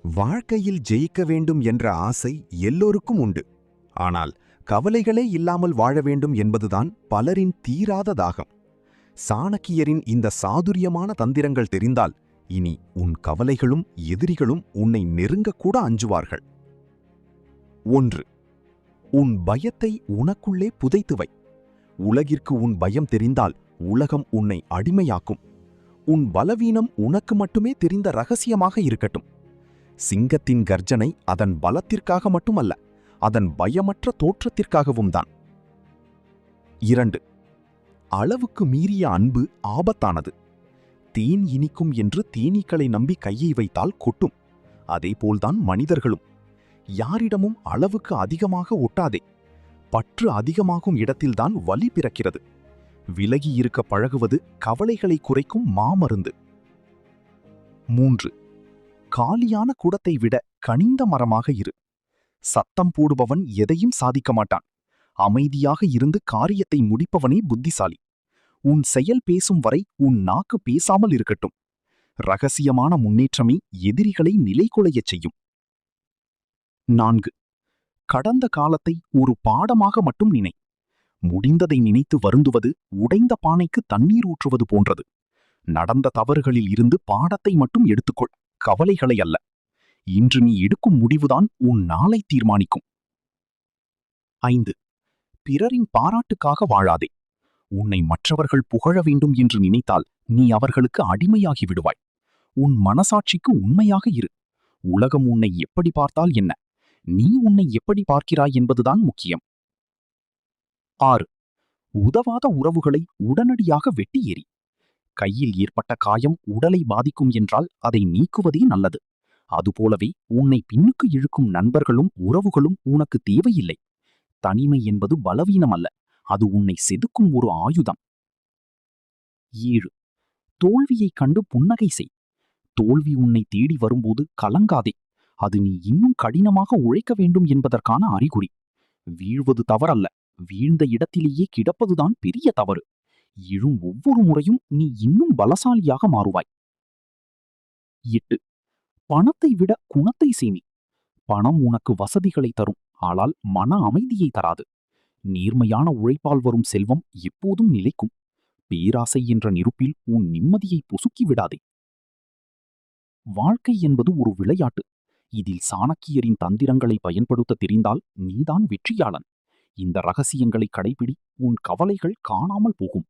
வாழ்க்கையில் ஜெயிக்க வேண்டும் என்ற ஆசை எல்லோருக்கும் உண்டு. ஆனால் கவலைகளே இல்லாமல் வாழ வேண்டும் என்பதுதான் பலரின் தீராத தாகம். சாணக்கியரின் இந்த சாதுரியமான தந்திரங்கள் தெரிந்தால் இனி உன் கவலைகளும் எதிரிகளும் உன்னை நெருங்கக்கூட அஞ்சுவார்கள். 1. உன் பயத்தை உனக்குள்ளே புதைத்து வை. உலகிற்கு உன் பயம் தெரிந்தால் உலகம் உன்னை அடிமையாக்கும். உன் பலவீனம் உனக்கு மட்டுமே தெரிந்த ரகசியமாக இருக்கட்டும். சிங்கத்தின் கர்ஜனை அதன் பலத்திற்காக மட்டுமல்ல, அதன் பயமற்ற தோற்றத்திற்காகவும் தான். 2. அளவுக்கு மீறிய அன்பு ஆபத்தானது. தேன் இனிக்கும் என்று தேனீக்களை நம்பி கையை வைத்தால் கொட்டும். அதேபோல்தான் மனிதர்களும். யாரிடமும் அளவுக்கு அதிகமாக ஒட்டாதே. பற்று அதிகமாகும் இடத்தில்தான் வலி பிறக்கிறது. விலகி இருக்க பழகுவது கவலைகளை குறைக்கும் மாமருந்து. 3. காலியான குடத்தை விட கனிந்த மரமாக இரு. சத்தம் போடுபவன் எதையும் சாதிக்க மாட்டான். அமைதியாக இருந்து காரியத்தை முடிப்பவனே புத்திசாலி. உன் செயல் பேசும் வரை உன் நாக்கு பேசாமல் இருக்கட்டும். ரகசியமான முன்னேற்றமே எதிரிகளை நிலைகுலையச் செய்யும். 4. கடந்த காலத்தை ஒரு பாடமாக மட்டும் நினை. முடிந்ததை நினைத்து வருந்துவது உடைந்த பானைக்கு தண்ணீர் ஊற்றுவது போன்றது. நடந்த தவறுகளில் இருந்து பாடத்தை மட்டும் எடுத்துக்கொள், கவலைகளை அல்ல. இன்று நீ எடுக்கும் முடிவுதான் உன் நாளை தீர்மானிக்கும். 5. பிறரின் பாராட்டுக்காக வாழாதே. உன்னை மற்றவர்கள் புகழ வேண்டும் என்று நினைத்தால் நீ அவர்களுக்கு அடிமையாகி விடுவாய். உன் மனசாட்சிக்கு உண்மையாக இரு. உலகம் உன்னை எப்படி பார்த்தால் என்ன, நீ உன்னை எப்படி பார்க்கிறாய் என்பதுதான் முக்கியம். 6. உதவாத உறவுகளை உடனடியாக வெட்டி எறி. கையில் ஏற்பட்ட காயம் உடலை பாதிக்கும் என்றால் அதை நீக்குவதே நல்லது. அதுபோலவே உன்னை பின்னுக்கு இழுக்கும் நண்பர்களும் உறவுகளும் உனக்கு தேவையில்லை. தனிமை என்பது பலவீனம் அல்ல, அது உன்னை செதுக்கும் ஒரு ஆயுதம். 7. தோல்வியைக் கண்டு புன்னகை செய். தோல்வி உன்னை தேடி வரும்போது கலங்காதே. அது நீ இன்னும் கடினமாக உழைக்க வேண்டும் என்பதற்கான அறிகுறி. வீழ்வது தவறல்ல, வீழ்ந்த இடத்திலேயே கிடப்பதுதான் பெரிய தவறு. எழும் ஒவ்வொரு முறையும் நீ இன்னும் பலசாலியாக மாறுவாய். 8. பணத்தை விட குணத்தை சேமி. பணம் உனக்கு வசதிகளை தரும், ஆனால் மன அமைதியை தராது. நேர்மையான உழைப்பால் வரும் செல்வம் எப்போதும் நிலைக்கும். பேராசை என்ற நெருப்பில் உன் நிம்மதியை பொசுக்கி விடாதே. வாழ்க்கை என்பது ஒரு விளையாட்டு. இதில் சாணக்கியரின் தந்திரங்களை பயன்படுத்த தெரிந்தால் நீதான் வெற்றியாளன். இந்த ரகசியங்களை கடைபிடி, உன் கவலைகள் காணாமல் போகும்.